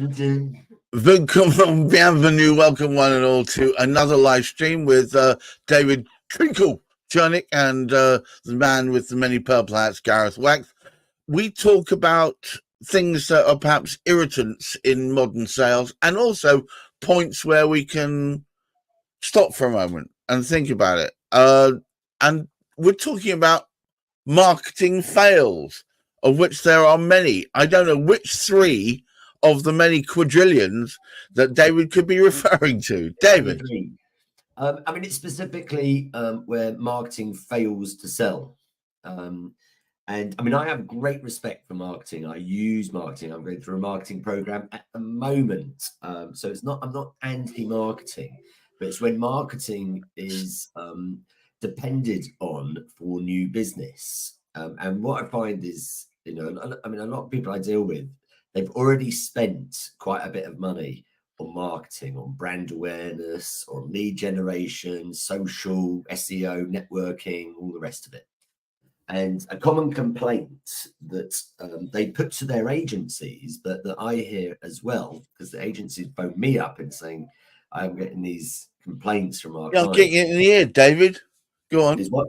Bienvenue, welcome one and all to another live stream with David Chernick and the man with the many purple hats, Gareth. We talk about things that are perhaps irritants in modern sales and also points where we can stop for a moment and think about it. And we're talking about marketing fails, of which there are many. I don't know which three of the many quadrillions that David could be referring to. David. I mean, it's specifically where marketing fails to sell. And I mean, I have great respect for marketing. I use marketing. I'm going through a marketing program at the moment. So it's not, I'm not anti-marketing, but it's when marketing is depended on for new business. And what I find is, you know, I mean, a lot of people I deal with, they've already spent quite a bit of money on marketing, on brand awareness, on lead generation, social, SEO, networking, all the rest of it. And a common complaint that they put to their agencies, but that I hear as well, because the agencies phone me up and saying, I'm getting these complaints from our clients. Getting it in the ear, David. Go on. Is what?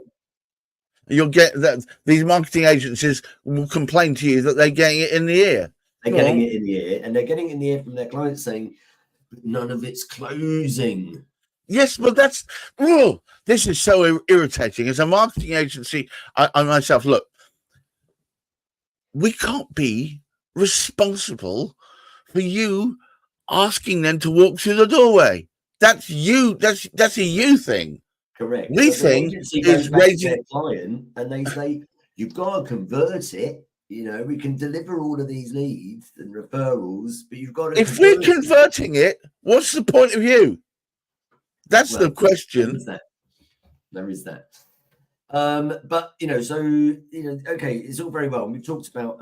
You'll get that these marketing agencies will complain to you that they're getting it in the ear. They're getting it in the ear, and they're getting it in the ear from their clients saying, but none of it's closing. Yes, but that's, this is so irritating. As a marketing agency, I myself, look, we can't be responsible for you asking them to walk through the doorway. That's you. That's a you thing. Correct. We think is raising their client, and they say you've got to convert it. You know, we can deliver all of these leads and referrals, but you've got to. If we're converting it, what's the point of you? That's the question. There is that. But you know, so you know, okay, it's all very well. We've talked about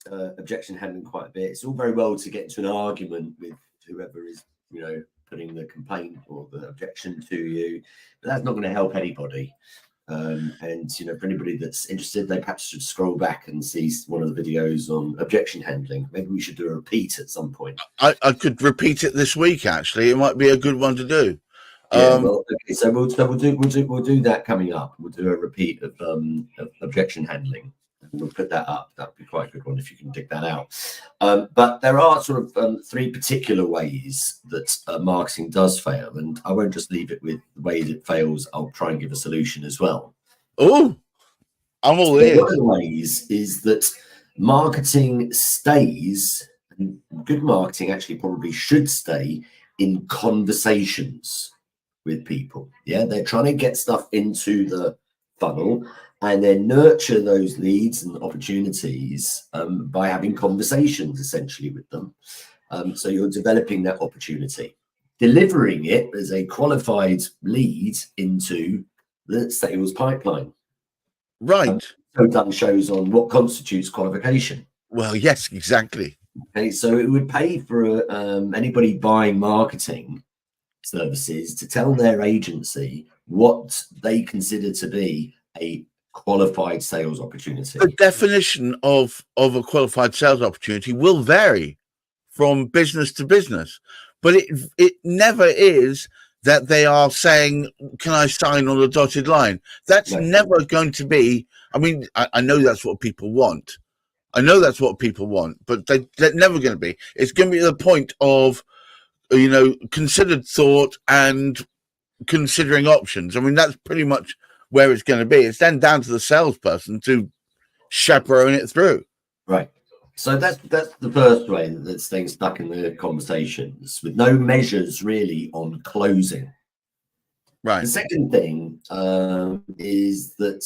objection handling quite a bit. It's all very well to get into an argument with whoever is, you know, putting the complaint or the objection to you, but that's not going to help anybody. And you know, for anybody that's interested, they perhaps should scroll back and see one of the videos on objection handling. Maybe we should do a repeat at some point. I could repeat it this week. Actually, it might be a good one to do. Yeah, well, okay, so we'll do that coming up. We'll do a repeat of objection handling. We'll put that up. That would be quite a good one if you can dig that out. But there are sort of three particular ways that marketing does fail, and I won't just leave it with the way that it fails. I'll try and give a solution as well. Oh, I'm all ears. One of the ways is that marketing stays, and good marketing actually probably should stay in conversations with people. Yeah, they're trying to get stuff into the funnel and then nurture those leads and opportunities by having conversations essentially with them. So you're developing that opportunity, delivering it as a qualified lead into the sales pipeline. Right. So done shows on what constitutes qualification. Well, yes, exactly. Okay, so it would pay for anybody buying marketing services to tell their agency what they consider to be a qualified sales opportunity. The definition of a qualified sales opportunity will vary from business to business, but it never is that they are saying, can I sign on a dotted line? That's never going to be, I mean, I know that's what people want. I know that's what people want, but they're never going to be. It's going to be the point of, you know, considered thought and considering options. I mean, that's pretty much where it's going to be. It's then down to the salesperson to chaperone it through. Right. So that's the first way that's staying stuck in the conversations with no measures really on closing. Right. The second thing is that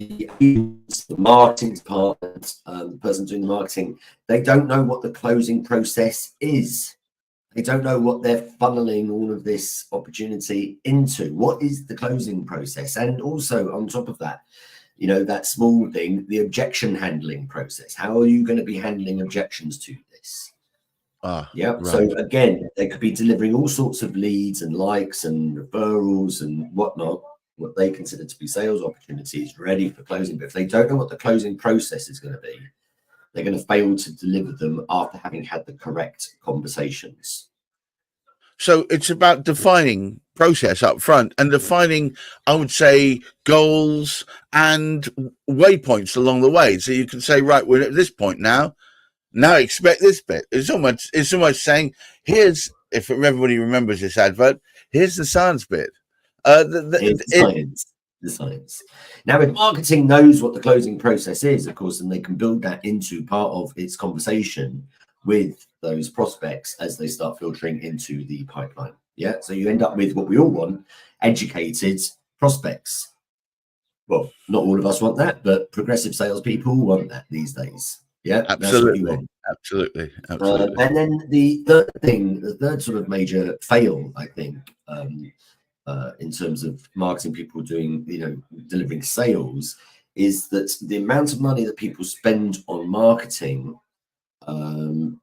the marketing department, the person doing the marketing, they don't know what the closing process is. They don't know what they're funneling all of this opportunity into. What is the closing process? And also on top of that, you know, that small thing, the objection handling process. How are you going to be handling objections to this? Yeah. Right. So again, they could be delivering all sorts of leads and likes and referrals and whatnot, what they consider to be sales opportunities ready for closing. But if they don't know what the closing process is going to be, they're going to fail to deliver them after having had the correct conversations. So it's about defining process up front and defining, I would say, goals and waypoints along the way. So you can say, right, we're at this point now. Now expect this bit. It's almost saying, here's, if everybody remembers this advert, here's the science bit. The science. Now, if marketing knows what the closing process is, of course, and they can build that into part of its conversation with those prospects as they start filtering into the pipeline. Yeah. So you end up with what we all want, educated prospects. Well, not all of us want that, but progressive salespeople want that these days. Yeah, absolutely. That's what you want. Absolutely. And then the third sort of major fail, I think, in terms of marketing people doing, delivering sales, is that the amount of money that people spend on marketing and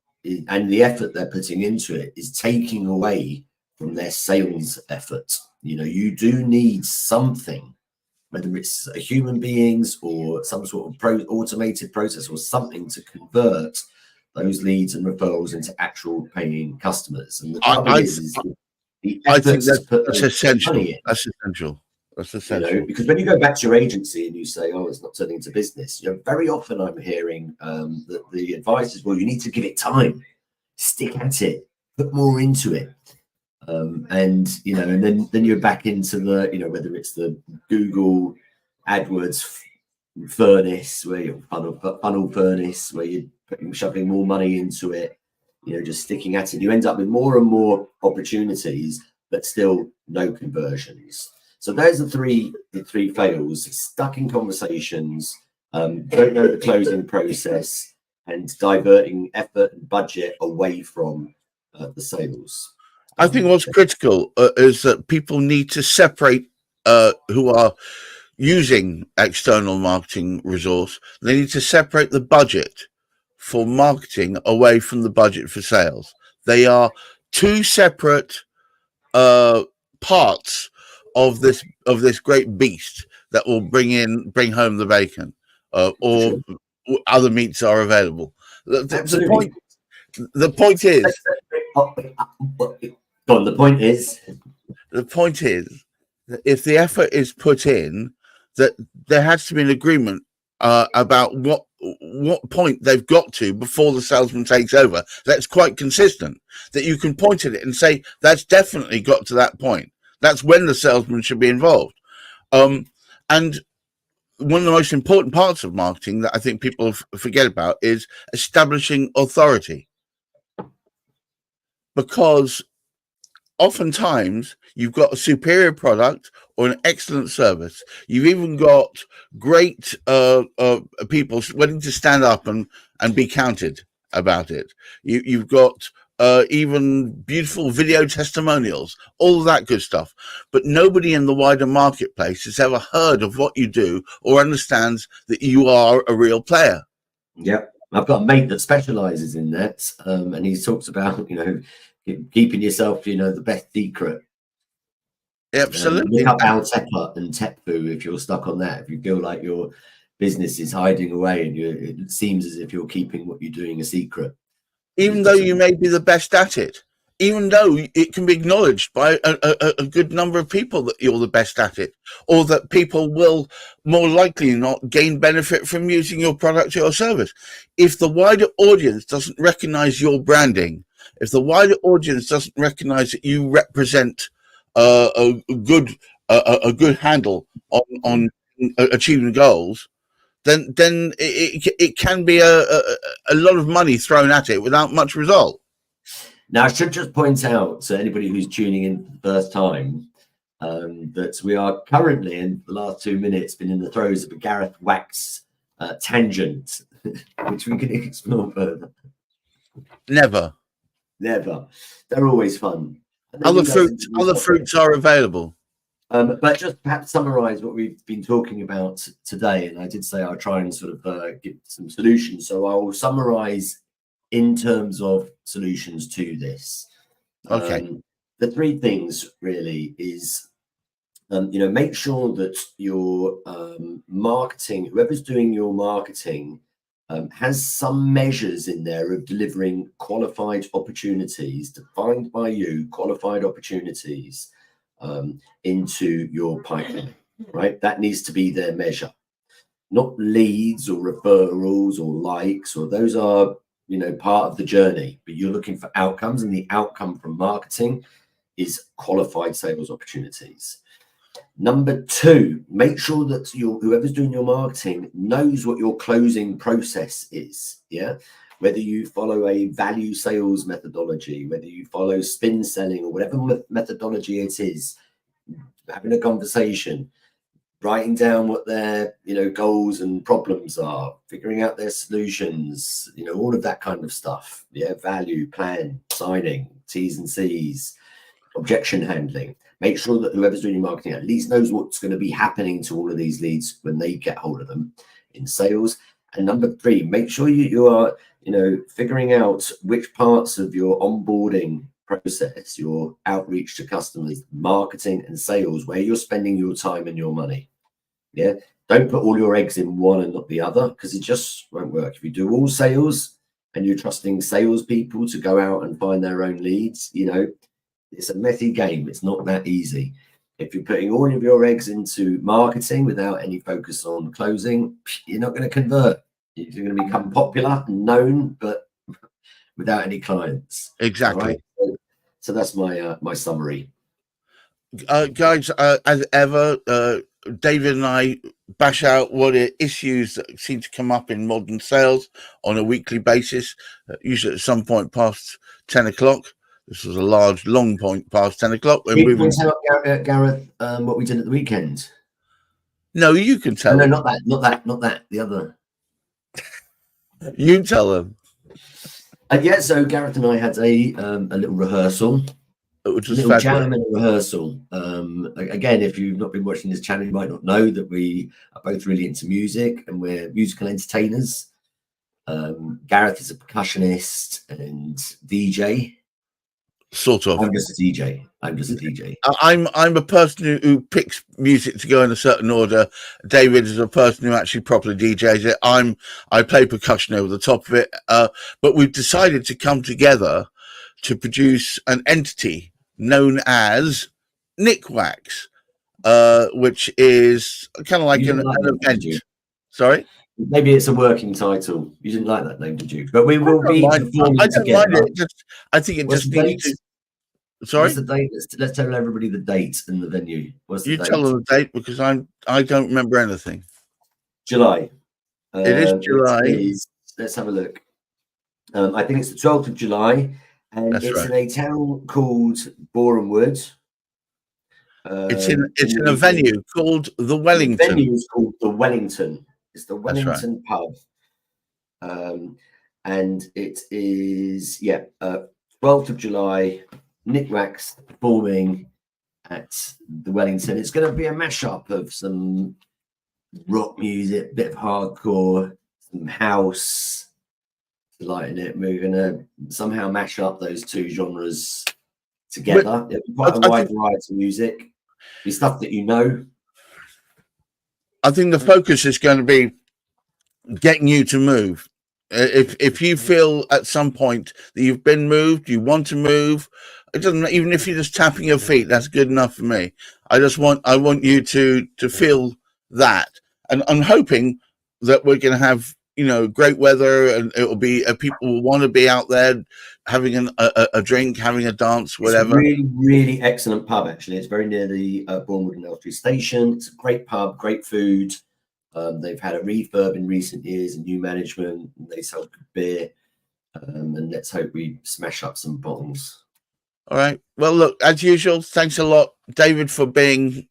the effort they're putting into it is taking away from their sales effort. You do need something, whether it's human beings or some sort of automated process or something to convert those leads and referrals into actual paying customers. And the trouble is the I think that's essential. That's essential. That's essential. Because when you go back to your agency and you say, "Oh, it's not turning into business," very often I'm hearing that the advice is, "Well, you need to give it time, stick at it, put more into it." And then you're back into the, whether it's the Google AdWords furnace, where you're funnel furnace, where you're shoving more money into it, just sticking at it. You end up with more and more opportunities, but still no conversions. So there's the three fails: stuck in conversations, don't know the closing process, and diverting effort and budget away from the sales. I think what's critical is that people need to separate who are using external marketing resource. They need to separate the budget for marketing away from the budget for sales. They are two separate parts of this great beast that will bring home the bacon, or other meats are available. The point is. The point is that if the effort is put in, that there has to be an agreement about what point they've got to before the salesman takes over. That's quite consistent, that you can point at it and say, that's definitely got to that point. That's when the salesman should be involved. And one of the most important parts of marketing that I think people forget about is establishing authority. Because oftentimes you've got a superior product or an excellent service. You've even got great people willing to stand up and be counted about it. You've got even beautiful video testimonials, all of that good stuff. But nobody in the wider marketplace has ever heard of what you do or understands that you are a real player. Yep. I've got a mate that specializes in that, and he talks about, keeping yourself, the best secret. Absolutely. Look up Altepa and Tepfu if you're stuck on that. If you feel like your business is hiding away and it seems as if you're keeping what you're doing a secret. Even though you may be the best at it, even though it can be acknowledged by a good number of people that you're the best at it, or that people will more likely not gain benefit from using your product or your service. If the wider audience doesn't recognize your branding, if the wider audience doesn't recognize that you represent a good handle on achieving goals, then it can be a lot of money thrown at it without much result. Now, I should just point out to anybody who's tuning in for the first time that we are currently, in the last 2 minutes, been in the throes of a Gareth Wax tangent, which we can explore further. Never. They're always fun. Other fruits are available. But just perhaps summarize what we've been talking about today. And I did say I'll try and sort of give some solutions. So I will summarize in terms of solutions to this. Okay. The three things really is, make sure that your marketing, whoever's doing your marketing, has some measures in there of delivering qualified opportunities, defined by you, qualified opportunities into your pipeline, right? That needs to be their measure, not leads or referrals or likes, or those are, part of the journey, but you're looking for outcomes, and the outcome from marketing is qualified sales opportunities. Number 2, make sure that whoever's doing your marketing knows what your closing process is. Yeah. Whether you follow a value sales methodology, whether you follow spin selling, or whatever methodology it is, having a conversation, writing down what their, goals and problems are, figuring out their solutions, all of that kind of stuff. Yeah. Value, plan, signing, T's and C's, objection handling. Make sure that whoever's doing your marketing at least knows what's going to be happening to all of these leads when they get hold of them in sales. And number 3, make sure you are, figuring out which parts of your onboarding process, your outreach to customers, marketing and sales, where you're spending your time and your money. Yeah. Don't put all your eggs in one and not the other, because it just won't work. If you do all sales and you're trusting salespeople to go out and find their own leads, it's a messy game. It's not that easy. If you're putting all of your eggs into marketing without any focus on closing, you're not going to convert. You're going to become popular and known, but without any clients. Exactly. Right? So that's my summary. Guys, as ever, David and I bash out what are issues that seem to come up in modern sales on a weekly basis, usually at some point past 10 o'clock. This was a long point past 10 o'clock. Can you point out, Gareth, what we did at the weekend? No, you can tell them. No, not that. The other. You tell them. Yeah, so Gareth and I had a little rehearsal. Which was a little jam and a rehearsal. Again, if you've not been watching this channel, you might not know that we are both really into music and we're musical entertainers. Gareth is a percussionist and DJ. Sort of. I'm just a DJ. I'm a person who picks music to go in a certain order. David is a person who actually properly DJs it. I play percussion over the top of it. But we've decided to come together to produce an entity known as Nick Wax, which is kind of like an event. Sorry? Maybe it's a working title. You didn't like that name, did you? But we will be performing I don't together. mind it. I think it just needs to. Sorry? What's the date? Let's tell everybody the date and the venue. What's the date? Tell them the date, because I don't remember anything. July. It is July. Let's have a look. I think it's the 12th of July, and That's it's right. in a town called Boreham Wood. It's in a venue called the Wellington. The venue is called the Wellington. It's the Wellington pub. And it is 12th of July. Nick Wax performing at the Wellington. It's going to be a mashup of some rock music, bit of hardcore, some house, lighting it. We're going to somehow mash up those two genres together. It'll be quite a wide variety of music. The stuff that you know. I think the focus is going to be getting you to move. If you feel at some point that you've been moved, you want to move, it doesn't, even if you're just tapping your feet, that's good enough for me. I want you to feel that, and I'm hoping that we're going to have great weather, and it will be people will want to be out there having a drink, having a dance, whatever. It's a really excellent pub, actually. It's very near the Bournemouth and Elstree station. It's a great pub, great food. They've had a refurb in recent years and new management. And they sell good beer, and let's hope we smash up some bottles. All right. Well, look, as usual, thanks a lot, David, for being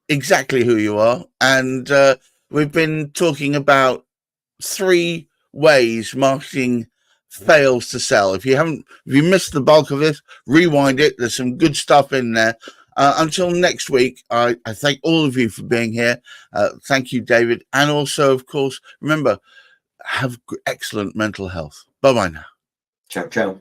exactly who you are. And we've been talking about 3 ways marketing fails to sell. If you missed the bulk of this, rewind it. There's some good stuff in there. Until next week, I thank all of you for being here. Thank you, David. And also, of course, remember, have excellent mental health. Bye-bye now. Ciao, ciao.